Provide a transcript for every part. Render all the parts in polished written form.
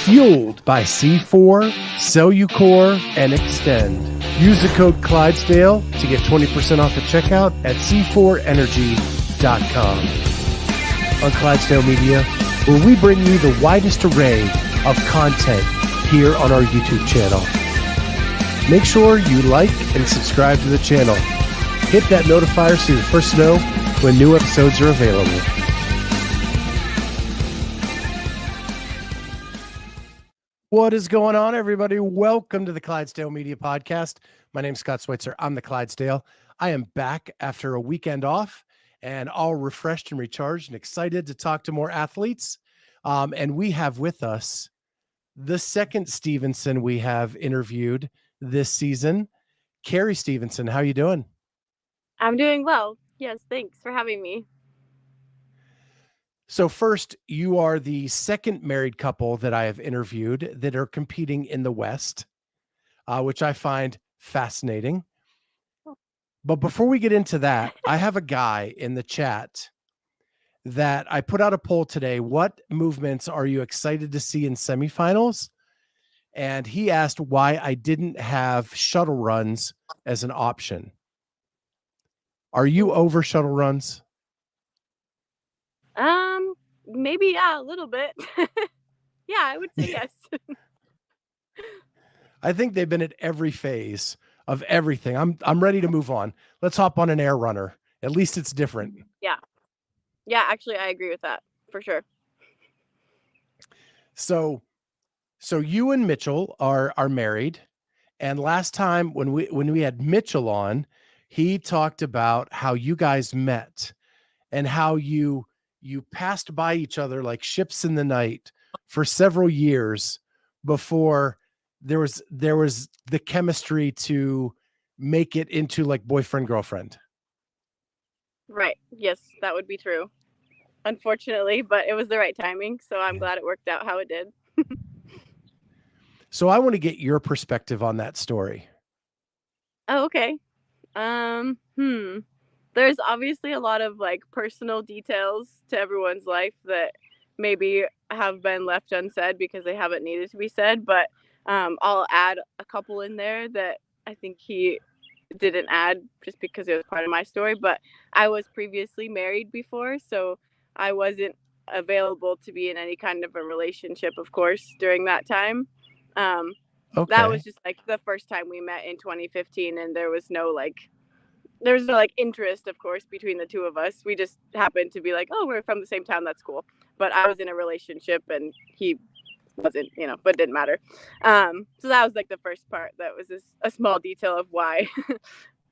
Fueled by C4, Cellucor, and Extend. Use the code Clydesdale to get 20% off at checkout at c4energy.com. On Clydesdale Media, where we bring you the widest array of content here on our YouTube channel. Make sure you like and subscribe to the channel. Hit that notifier so you're first to know when new episodes are available. What is going on, everybody? Welcome to the Clydesdale Media Podcast. My name's Scott Switzer. I'm the Clydesdale. I am back after a weekend off and all refreshed and recharged and excited to talk to more athletes. And we have with us the second Stevenson we have interviewed this season, Carrie Stevenson. How are you doing? I'm doing well. Yes, thanks for having me. So first, you are the second married couple that I have interviewed that are competing in the West, which I find fascinating. But before we get into that, I have a guy in the chat that I put out a poll today. What movements are you excited to see in semifinals? And he asked why I didn't have shuttle runs as an option. Are you over shuttle runs? Maybe, yeah, a little bit. Yeah, I would say yes. I think they've been at every phase of everything. I'm ready to move on. Let's hop on an air runner. At least it's different. Yeah. Yeah, actually, I agree with that for sure. So you and Mitchell are married. And last time when we had Mitchell on, he talked about how you guys met and how you passed by each other like ships in the night for several years before there was the chemistry to make it into like boyfriend, girlfriend. Right. Yes, that would be true. Unfortunately, but it was the right timing. So I'm glad it worked out how it did. So I want to get your perspective on that story. Oh, okay. There's obviously a lot of like personal details to everyone's life that maybe have been left unsaid because they haven't needed to be said, but I'll add a couple in there that I think he didn't add just because it was part of my story. But I was previously married before, so I wasn't available to be in any kind of a relationship, of course, during that time. Okay. That was just like the first time we met in 2015, and there was no interest, of course, between the two of us. We just happened to be like, oh, we're from the same town. That's cool. But I was in a relationship and he wasn't, but it didn't matter. So that was like the first part. That was a small detail of why,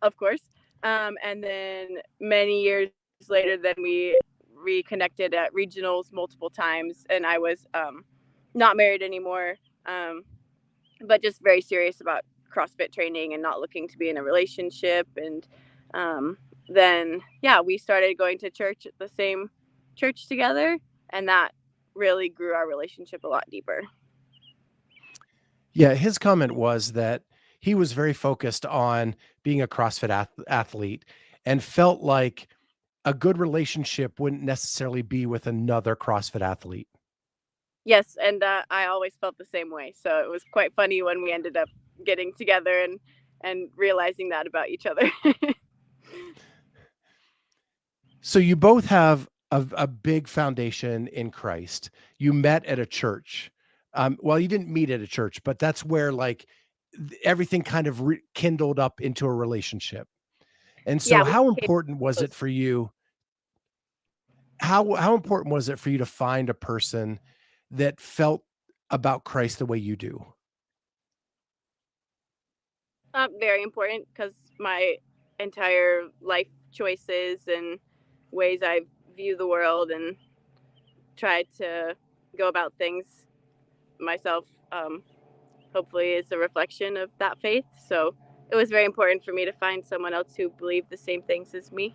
of course. And then many years later, then we reconnected at regionals multiple times, and I was not married anymore, but just very serious about CrossFit training and not looking to be in a relationship. And then, yeah, we started going to church at the same church together, and that really grew our relationship a lot deeper. Yeah, his comment was that he was very focused on being a CrossFit athlete and felt like a good relationship wouldn't necessarily be with another CrossFit athlete. Yes, and I always felt the same way. So it was quite funny when we ended up getting together and realizing that about each other. So you both have a big foundation in Christ. You met at a church. Well, you didn't meet at a church, but that's where like everything kind of kindled up into a relationship. And so how important was it for you? How important was it for you to find a person that felt about Christ the way you do? Very important, because my entire life choices and ways I view the world and try to go about things myself, hopefully is a reflection of that faith. So it was very important for me to find someone else who believed the same things as me.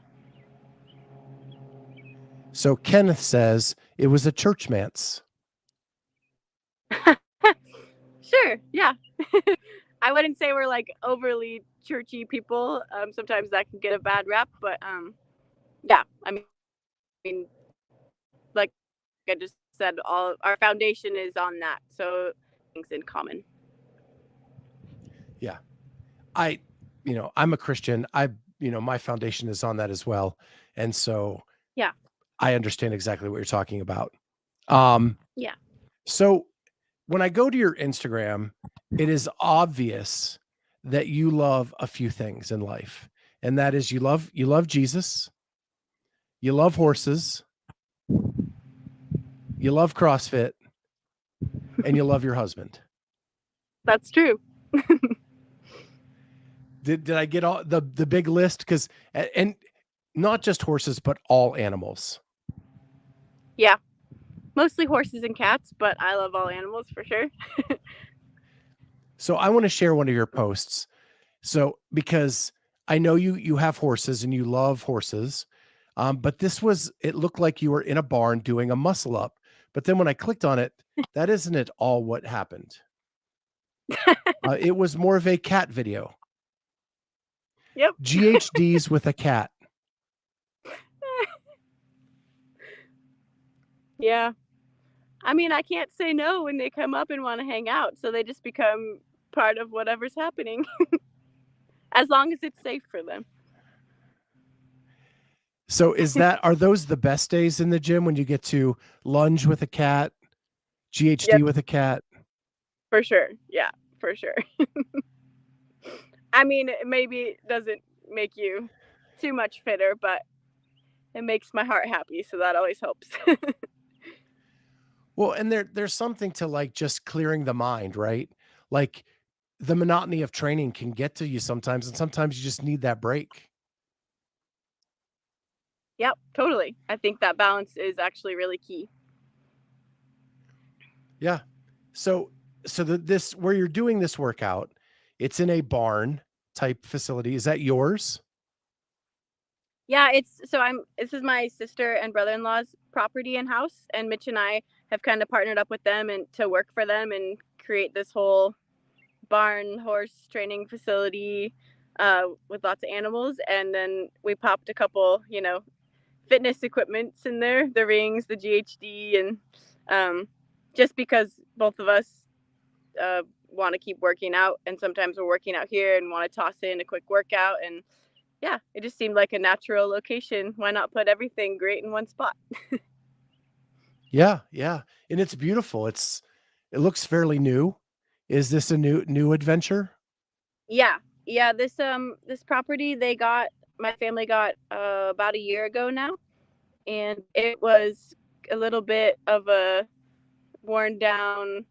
So Kenneth says it was a churchmance. Sure, yeah. I wouldn't say we're like overly churchy people. Sometimes that can get a bad rap, but yeah, I mean, like I just said, said, all our foundation is on that. So things in common. Yeah. I'm a Christian. My foundation is on that as well. And so Yeah. I understand exactly what you're talking about. Yeah. So when I go to your Instagram, it is obvious that you love a few things in life. And that is you love Jesus, you love horses, you love CrossFit, and you love your husband. That's true. Did I get all the big list? Because and not just horses, but all animals. Yeah. Mostly horses and cats, but I love all animals for sure. So I want to share one of your posts. So because I know you have horses and you love horses, but it looked like you were in a barn doing a muscle up. But then when I clicked on it, that isn't at all what happened. It was more of a cat video. Yep. GHDs with a cat. Yeah. I mean, I can't say no when they come up and want to hang out. So they just become part of whatever's happening as long as it's safe for them. So are those the best days in the gym when you get to lunge with a cat, GHD with a cat? For sure. Yeah, for sure. I mean, maybe it doesn't make you too much fitter, but it makes my heart happy. So that always helps. Well, and there's something to like just clearing the mind, right? Like the monotony of training can get to you sometimes, and sometimes you just need that break. Yep, totally. I think that balance is actually really key. Yeah. So this where you're doing this workout, it's in a barn type facility. Is that yours? Yeah, this is my sister and brother-in-law's property and house, and Mitch and I have kind of partnered up with them and to work for them and create this whole barn horse training facility with lots of animals. And then we popped a couple, fitness equipments in there, the rings, the GHD, and just because both of us want to keep working out, and sometimes we're working out here and want to toss in a quick workout. And yeah, it just seemed like a natural location. Why not put everything great in one spot? Yeah, yeah. And it's beautiful. It looks fairly new. Is this a new adventure? Yeah. Yeah, this property my family got about a year ago now, and it was a little bit of a worn down,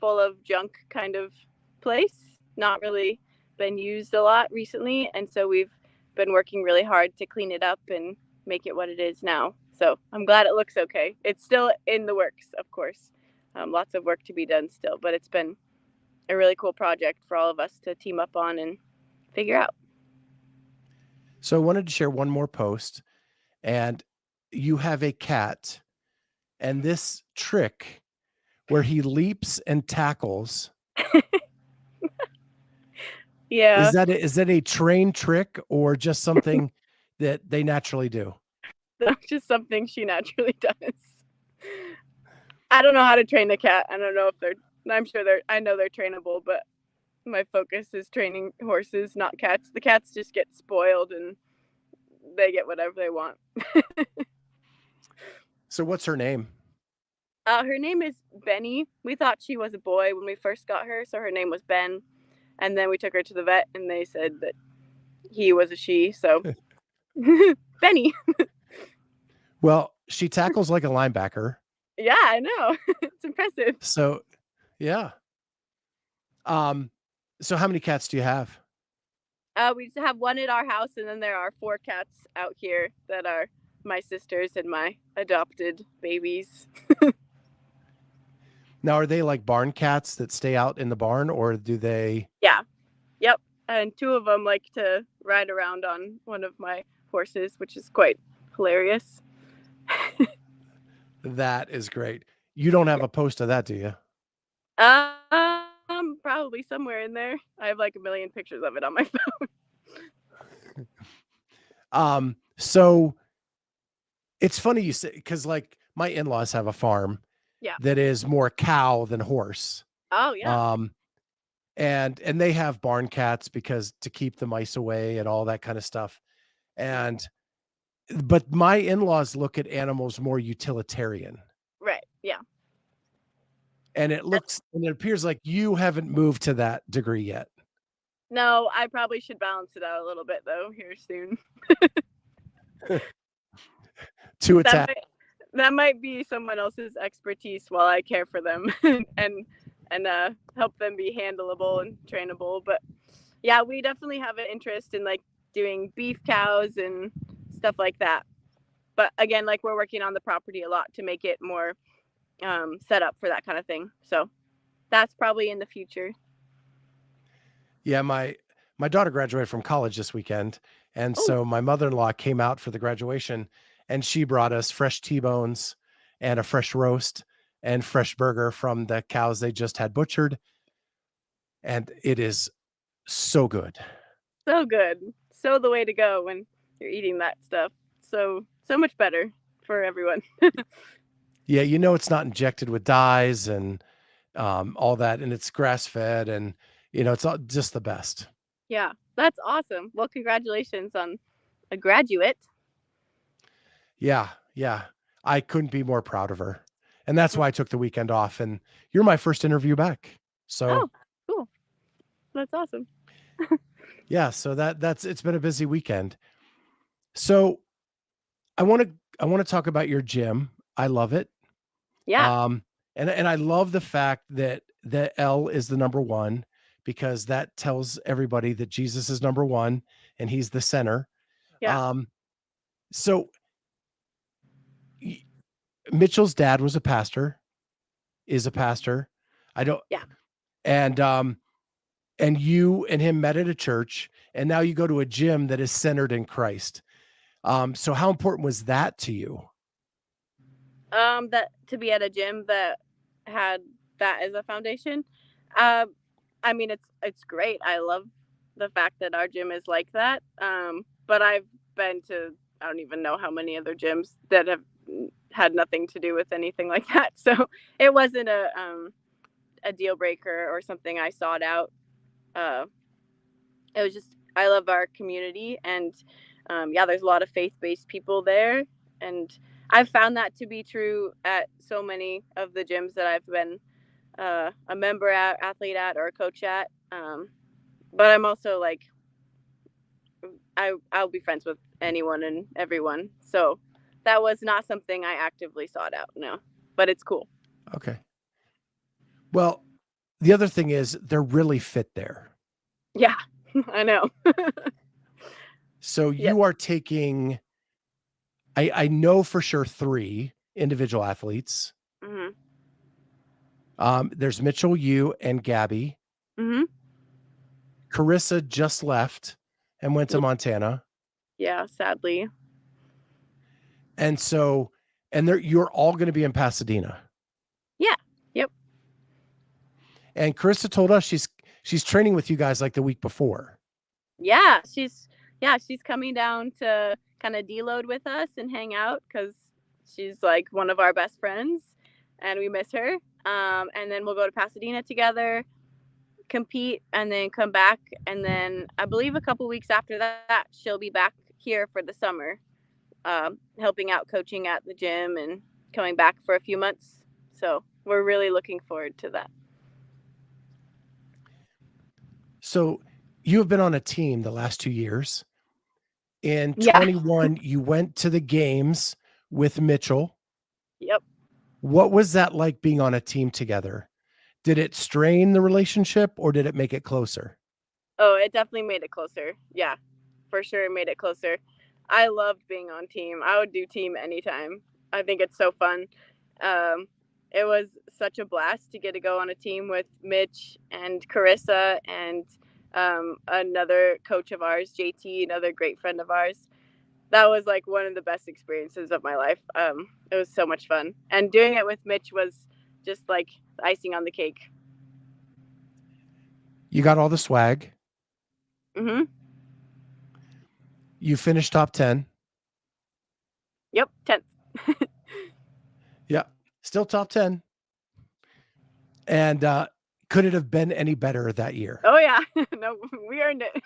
full of junk kind of place. Not really been used a lot recently, and so we've been working really hard to clean it up and make it what it is now. So I'm glad it looks okay. It's still in the works, of course. Lots of work to be done still, but it's been a really cool project for all of us to team up on and figure out. So I wanted to share one more post, and you have a cat, and this trick where he leaps and tackles. Yeah. Is that a trained trick or just something that they naturally do? That's just something she naturally does. I don't know how to train a cat. I don't know if I know they're trainable, but my focus is training horses, not cats. The cats just get spoiled and they get whatever they want. So what's her name? Her name is Benny. We thought she was a boy when we first got her, so her name was Ben. And then we took her to the vet and they said that he was a she, so Benny. Well, she tackles like a linebacker. Yeah, I know. It's impressive. So, yeah. So how many cats do you have? We just have one at our house, and then there are 4 cats out here that are my sisters and my adopted babies. Now, are they like barn cats that stay out in the barn, or do they? Yeah. Yep. And 2 of them like to ride around on one of my horses, which is quite hilarious. That is great. You don't have a post of that, do you? Probably somewhere in there. I have like a million pictures of it on my phone. So it's funny you say, because like my in-laws have a farm Yeah. that is more cow than horse. Oh yeah. And they have barn cats because to keep the mice away and all that kind of stuff. And but my in-laws look at animals more utilitarian. Right. Yeah. And That's, it appears like you haven't moved to that degree yet. no, I probably should balance it out a little bit though here soon. To That attack. might that might be someone else's expertise while I care for them and help them be handleable and trainable. But yeah, we definitely have an interest in like doing beef cows and stuff like that. But again, like we're working on the property a lot to make it more set up for that kind of thing. So that's probably in the future. Yeah, my daughter graduated from college this weekend, and Oh, so my mother-in-law came out for the graduation, and she brought us fresh T-bones and a fresh roast and fresh burger from the cows they just had butchered, and it is so good. so good. So the way to go when you're eating that stuff. So much better for everyone. Yeah, it's not injected with dyes and all that, and it's grass-fed, and it's all just the best. Yeah, that's awesome. Well, congratulations on a graduate. Yeah, yeah. I couldn't be more proud of her. And that's why I took the weekend off, and you're my first interview back. So, Oh, cool. That's awesome. yeah, so that's it's been a busy weekend. So, I want to talk about your gym. I love it. Yeah, Um and I love the fact that the L is the number 1 because that tells everybody that Jesus is number 1 and he's the center. yeah, Um so y- Mitchell's dad was a pastor, is a pastor. I don't yeah. and you and him met at a church, and now you go to a gym that is centered in Christ. So how important was that to you? That to be at a gym that had that as a foundation. Uh, I mean, it's great. I love the fact that our gym is like that. But I've been to I don't even know how many other gyms that have had nothing to do with anything like that. So it wasn't a deal breaker or something I sought out. Uh, it was just I love our community and yeah, there's a lot of faith-based people there, and I've found that to be true at so many of the gyms that I've been a member at, athlete at, or a coach at. But I'm also like I'll be friends with anyone and everyone, so that was not something I actively sought out. No, but it's cool. Okay. Well, the other thing is they're really fit there. Yeah, I know. So Yes. you are taking, I know for sure 3 individual athletes. Mhm. There's Mitchell, you, and Gabby. Mhm. Carissa just left and went to Montana. Yeah, sadly. And so, you're all going to be in Pasadena. Yeah. Yep. And Carissa told us she's training with you guys like the week before. Yeah, she's coming down to kind of deload with us and hang out because she's like one of our best friends, and we miss her. And then we'll go to Pasadena together, compete, and then come back. And then I believe a couple weeks after that, she'll be back here for the summer, helping out coaching at the gym and coming back for a few months. So we're really looking forward to that. So you have been on a team the last 2 years. In Yeah. 21, you went to the games with Mitchell. Yep. What was that like being on a team together? Did it strain the relationship or did it make it closer? Oh, it definitely made it closer. Yeah, for sure it made it closer. I loved being on team. I would do team anytime. I think it's so fun. Um, it was such a blast to get to go on a team with Mitch and Carissa and another coach of ours, JT, another great friend of ours. That was like one of the best experiences of my life. It was so much fun. And doing it with Mitch was just like icing on the cake. You got all the swag. Mm-hmm. You finished top 10. Yep, 10th. Still top 10. And could it have been any better that year? Oh yeah. No, we earned it.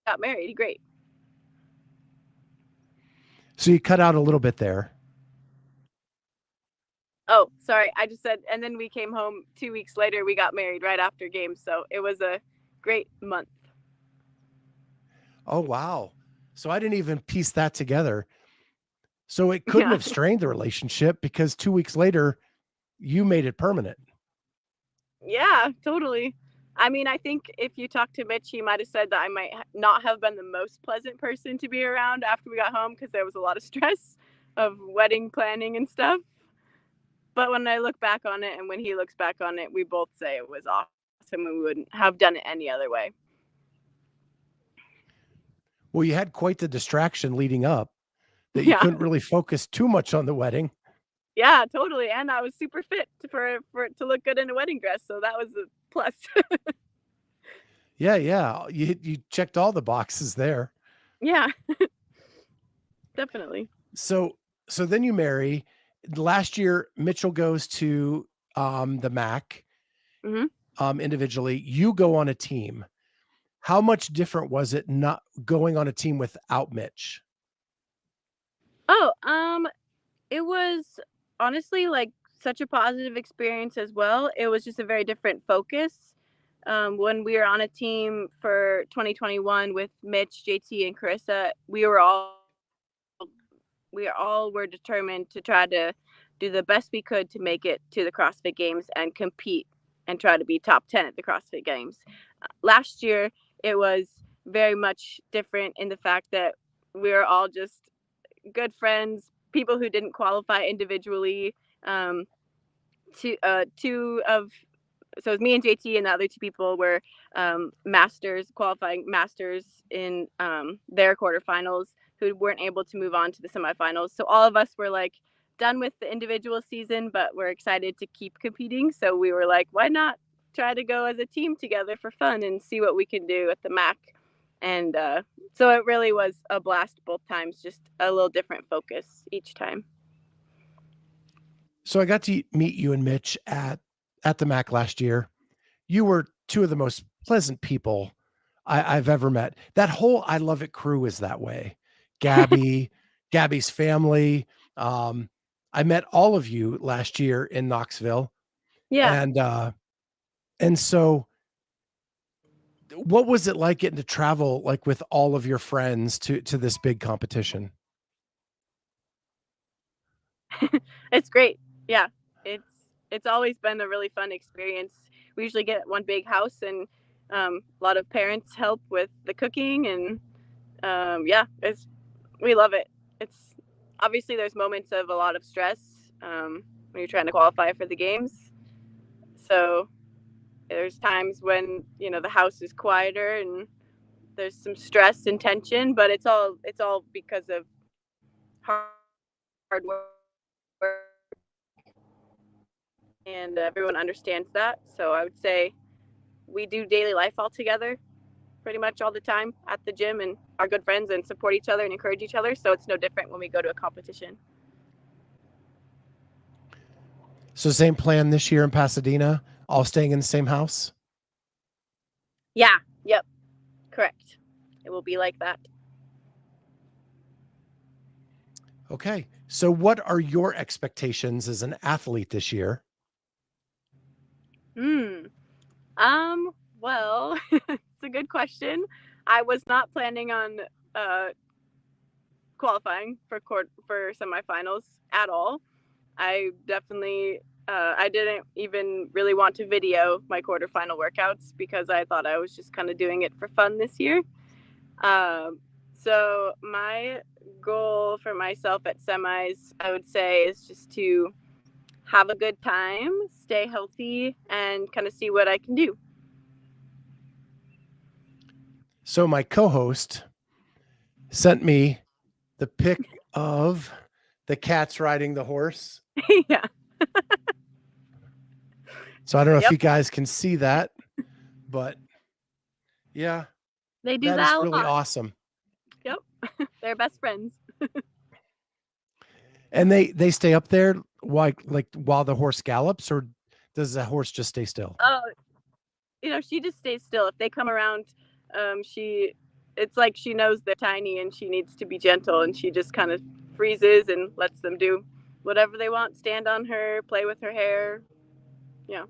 Got married. Great. So you cut out a little bit there. Oh, sorry. I just said, and then we came home 2 weeks later. We got married right after games. So it was a great month. Oh, wow. So I didn't even piece that together. So it couldn't have strained the relationship because 2 weeks later, you made it permanent. Yeah, totally. I mean, I think if you talk to Mitch, he might have said that I might not have been the most pleasant person to be around after we got home because there was a lot of stress of wedding planning and stuff. But when I look back on it and when he looks back on it, we both say it was awesome and we wouldn't have done it any other way. Well, you had quite the distraction leading up that you couldn't really focus too much on the wedding. Yeah, totally. And I was super fit for it to look good in a wedding dress. So that was a plus. Yeah. You checked all the boxes there. Yeah, definitely. So then you marry. Last year, Mitchell goes to the MAC individually. You go on a team. How much different was it not going on a team without Mitch? Oh, it was honestly like such a positive experience as well. It was just a very different focus. When we were on a team for 2021 with Mitch, JT, and Carissa, we all were determined to try to do the best we could to make it to the CrossFit Games and compete and try to be top 10 at the CrossFit Games. Last year, it was very much different in the fact that we were all just good friends, people who didn't qualify individually. Two of so it was me and JT, and the other two people were qualifying masters in their quarterfinals who weren't able to move on to the semifinals. So all of us were like done with the individual season, but we're excited to keep competing. So we were like, why not try to go as a team together for fun and see what we can do at the MAC? And so it really was a blast both times, just a little different focus each time. So I got to meet you and Mitch at the MAC last year. You were two of the most pleasant people I've ever met. That whole I Love It crew is that way. Gabby's family. I met all of you last year in Knoxville. Yeah. And so what was it like getting to travel like with all of your friends to this big competition? It's great. Yeah. It's always been a really fun experience. We usually get one big house and a lot of parents help with the cooking and we love it. It's obviously there's moments of a lot of stress when you're trying to qualify for the games. So there's times when the house is quieter and there's some stress and tension, but it's all because of hard work, and everyone understands that. So I would say we do daily life all together pretty much all the time at the gym and are good friends and support each other and encourage each other. So it's no different when we go to a competition. So same plan this year in Pasadena, all staying in the same house? Yeah. Yep. Correct. It will be like that. Okay. So what are your expectations as an athlete this year? Well, it's a good question. I was not planning on qualifying for semifinals at all. I definitely I didn't even really want to video my quarterfinal workouts because I thought I was just kind of doing it for fun this year. So my goal for myself at semis, I would say, is just to have a good time, stay healthy, and kind of see what I can do. So my co-host sent me the pic of the cats riding the horse. Yeah. So I don't know if you guys can see that, but yeah, they do that that is a really lot. awesome. Yep. They're best friends. And they stay up there while the horse gallops, or does the horse just stay still? Oh, she just stays still. If they come around, it's like she knows they're tiny and she needs to be gentle, and she just kind of freezes and lets them do whatever they want. Stand on her, play with her hair. Yeah.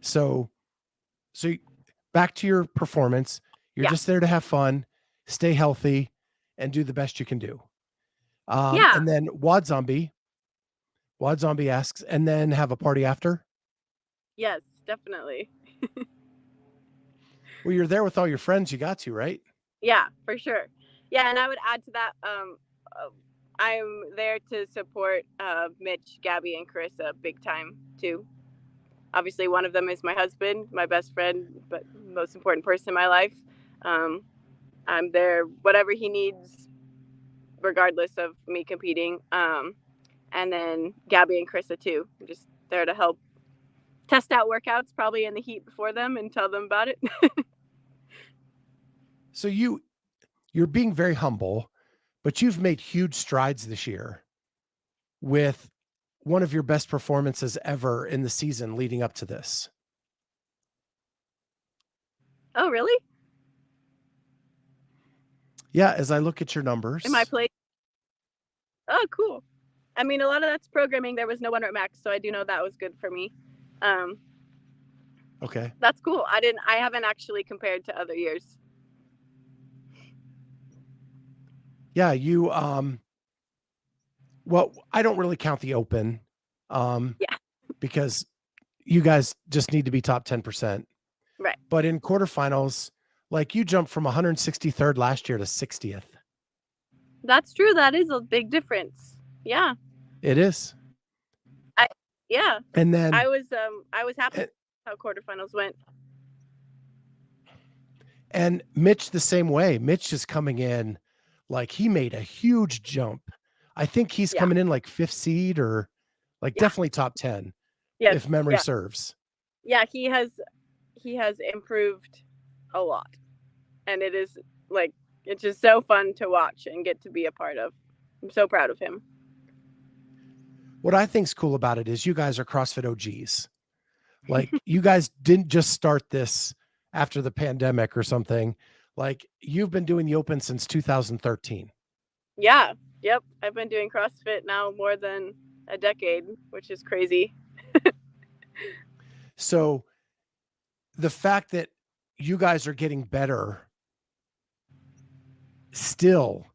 So back to your performance. You're just there to have fun, stay healthy, and do the best you can do. And then Wad Zombie asks, and then have a party after? Yes, definitely. Well, you're there with all your friends. You got to, right? Yeah, for sure. Yeah, and I would add to that, I'm there to support Mitch, Gabby, and Carissa big time too. Obviously, one of them is my husband, my best friend, but most important person in my life. I'm there, whatever he needs, regardless of me competing. And then Gabby and Carissa too. I'm just there to help test out workouts, probably in the heat before them, and tell them about it. So you're being very humble, but you've made huge strides this year with one of your best performances ever in the season leading up to this. Oh, really? Yeah, as I look at your numbers. In my place? Oh, cool. I mean, a lot of that's programming. There was no 100 max, so I do know that was good for me. Okay. That's cool. I haven't actually compared to other years. Yeah, you well, I don't really count the open. Because you guys just need to be top 10%. Right. But in quarterfinals, like you jumped from 163rd last year to 60th. That's true. That is a big difference. Yeah. It is. Yeah. And then I was happy how quarterfinals went. And Mitch the same way. Mitch is coming in like he made a huge jump. I think he's coming in like 5th seed or like definitely top 10. Yes. If memory serves. Yeah, he has improved a lot. And it is like it's just so fun to watch and get to be a part of. I'm so proud of him. What I think's cool about it is you guys are CrossFit OGs. Like you guys didn't just start this after the pandemic or something. Like you've been doing the open since 2013. Yeah. Yep. I've been doing CrossFit now more than a decade, which is crazy. So the fact that you guys are getting better still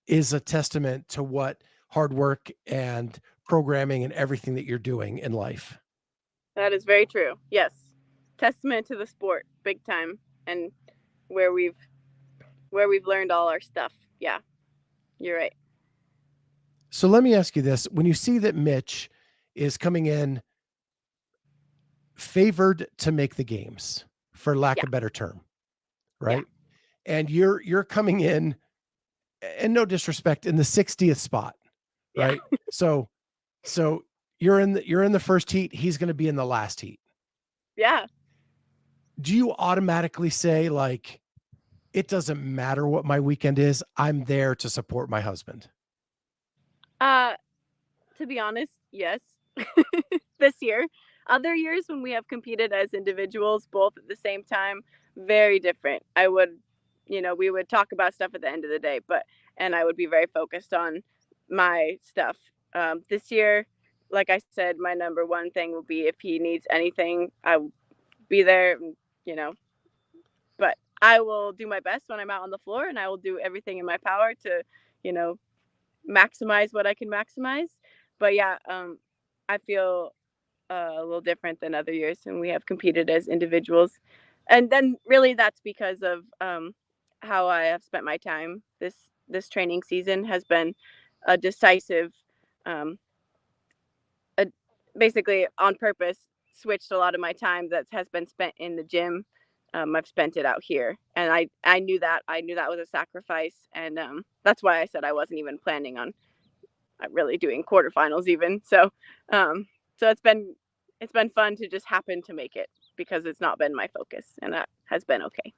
is a testament to what hard work and programming and everything that you're doing in life. That is very true. Yes. Testament to the sport, big time, and where we've learned all our stuff. Yeah. You're right. So let me ask you this. When you see that Mitch is coming in favored to make the games, for lack of a better term, right? Yeah. And you're coming in, and no disrespect, in the 60th spot, right? Yeah. So you're in the first heat. He's going to be in the last heat. Yeah. Do you automatically say like, it doesn't matter what my weekend is, I'm there to support my husband? To be honest, yes. This year. Other years when we have competed as individuals both at the same time, very different. I would, we would talk about stuff at the end of the day, and I would be very focused on my stuff. This year, like I said, my number one thing will be if he needs anything, I will be there, but I will do my best when I'm out on the floor, and I will do everything in my power to, maximize what I can maximize. But yeah, I feel a little different than other years when we have competed as individuals. And then really that's because of how I have spent my time. This training season has been a decisive, basically on purpose, switched a lot of my time that has been spent in the gym. I've spent it out here, and I knew that was a sacrifice, and that's why I said I wasn't even planning on really doing quarterfinals even. So it's been fun to just happen to make it because it's not been my focus, and that has been okay.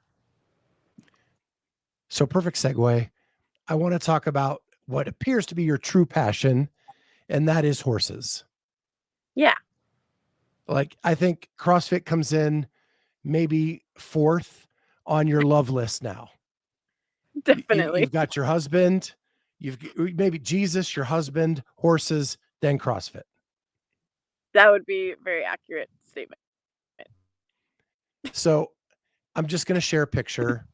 So perfect segue. I want to talk about what appears to be your true passion, and that is horses. Yeah, Like, I think CrossFit comes in maybe fourth on your love list now. definitely. You've got your husband, you've maybe Jesus, your husband, horses, then CrossFit. That would be a very accurate statement. So I'm just going to share a picture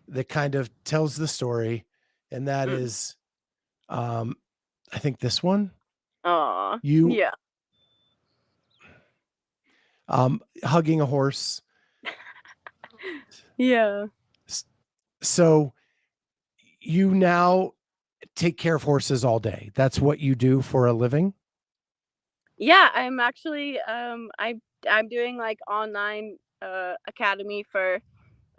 that kind of tells the story. And that Mm. is, I think this one, Aw, you yeah. hugging a horse. Yeah. So you now take care of horses all day. That's what you do for a living. Yeah, I'm actually I'm doing like online academy for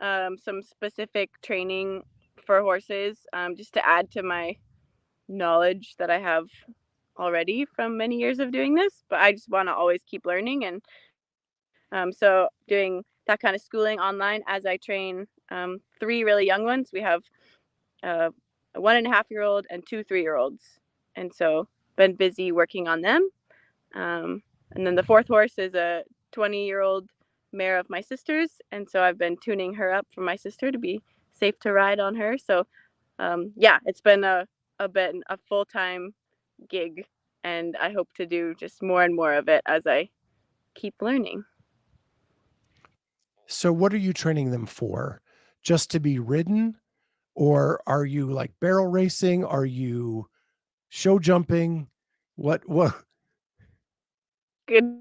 some specific training for horses, just to add to my knowledge that I have already from many years of doing this. But I just want to always keep learning, and so doing that kind of schooling online as I train three really young ones. We have a 1.5-year-old and two 3-year-olds, and so been busy working on them. And then the fourth horse is a 20-year-old mare of my sister's, and so I've been tuning her up for my sister to be safe to ride on her. So yeah, it's been a full-time gig, and I hope to do just more and more of it as I keep learning. So what are you training them for? Just to be ridden? Or are you like barrel racing? Are you show jumping? What? Good.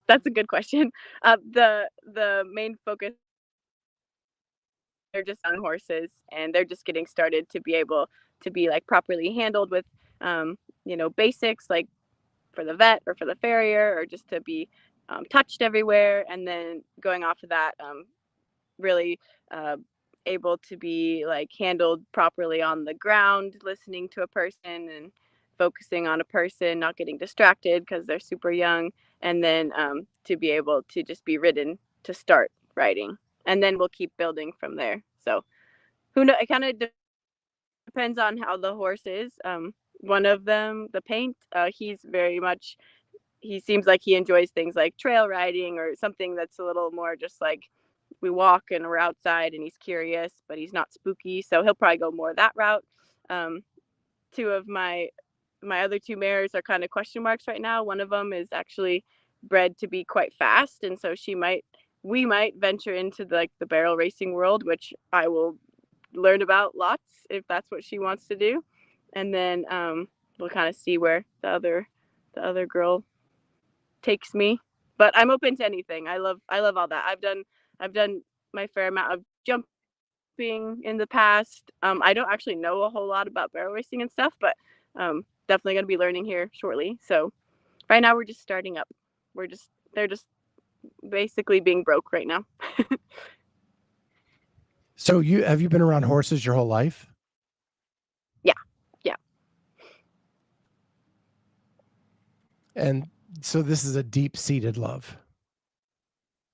That's a good question. The main focus, they're just on horses, and they're just getting started to be able to be like properly handled with basics like for the vet or for the farrier, or just to be touched everywhere, and then going off of that, really uh, able to be like handled properly on the ground, listening to a person and focusing on a person, not getting distracted because they're super young, and then to be able to just be ridden to start riding, and then we'll keep building from there. So who know? It kind of depends on how the horse is. One of them, the paint, he's very much. He seems like he enjoys things like trail riding or something that's a little more just like we walk and we're outside, and he's curious, but he's not spooky. So he'll probably go more that route. Um, Two of my other two mares are kind of question marks right now. One of them is actually bred to be quite fast, and so we might venture into the barrel racing world, which I will learn about lots if that's what she wants to do. And then we'll kind of see where the other girl takes me. But I'm open to anything. I love all that. I've done my fair amount of jumping in the past. I don't actually know a whole lot about barrel racing and stuff, but definitely going to be learning here shortly. So right now we're just starting up. They're just basically being broke right now. So have you been around horses your whole life? Yeah, yeah, And so this is a deep-seated love.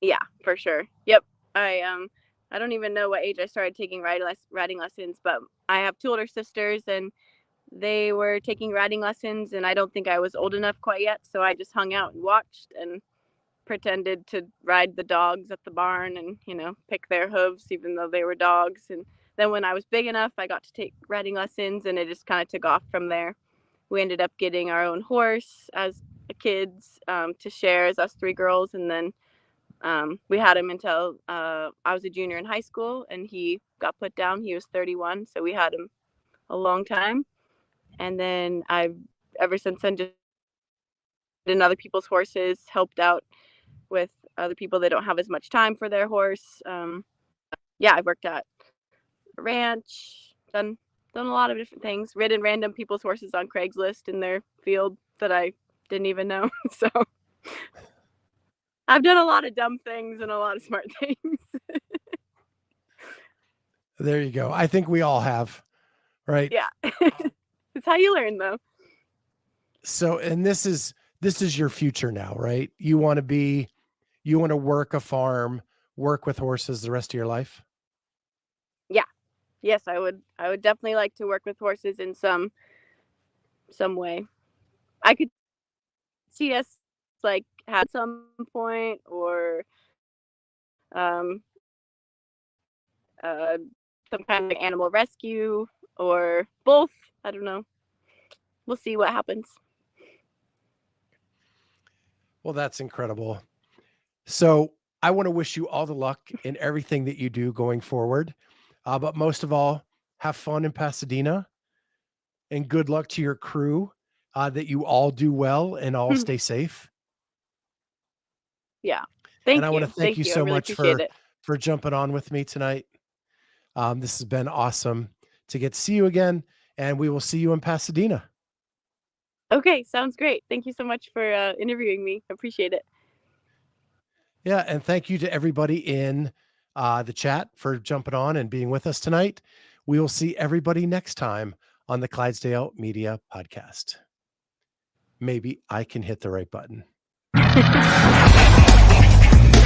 yeah, for sure. Yep. I don't even know what age I started taking riding lessons, but I have two older sisters, and they were taking riding lessons, and I don't think I was old enough quite yet, so I just hung out and watched and pretended to ride the dogs at the barn and pick their hooves even though they were dogs. And then when I was big enough, I got to take riding lessons, and it just kind of took off from there. We ended up getting our own horse as kids, to share as us three girls, and then we had him until I was a junior in high school, and he got put down. He was 31, so we had him a long time. And then I've ever since then just in other people's horses, helped out with other people that don't have as much time for their horse. Yeah, I've worked at a ranch, done a lot of different things, ridden random people's horses on Craigslist in their field that I didn't even know. So I've done a lot of dumb things and a lot of smart things. There you go. I think we all have, right? Yeah. It's how you learn, though. So, and this is your future now, right? You want to work a farm, work with horses the rest of your life? Yeah. yes, I would definitely like to work with horses in some way. I could see us like at some point, or um uh some kind of like animal rescue, or both. I don't know. We'll see what happens. Well, that's incredible. So I want to wish you all the luck in everything that you do going forward. But most of all, have fun in Pasadena and good luck to your crew, that you all do well and all stay safe. Yeah. And Thank I want to you. thank you I so really much appreciate it. for jumping on with me tonight. This has been awesome to get to see you again, and we will see you in Pasadena. Okay, sounds great. Thank you so much for interviewing me. Appreciate it. Yeah, and thank you to everybody in the chat for jumping on and being with us tonight. We will see everybody next time on the Clydesdale Media Podcast. Maybe I can hit the right button.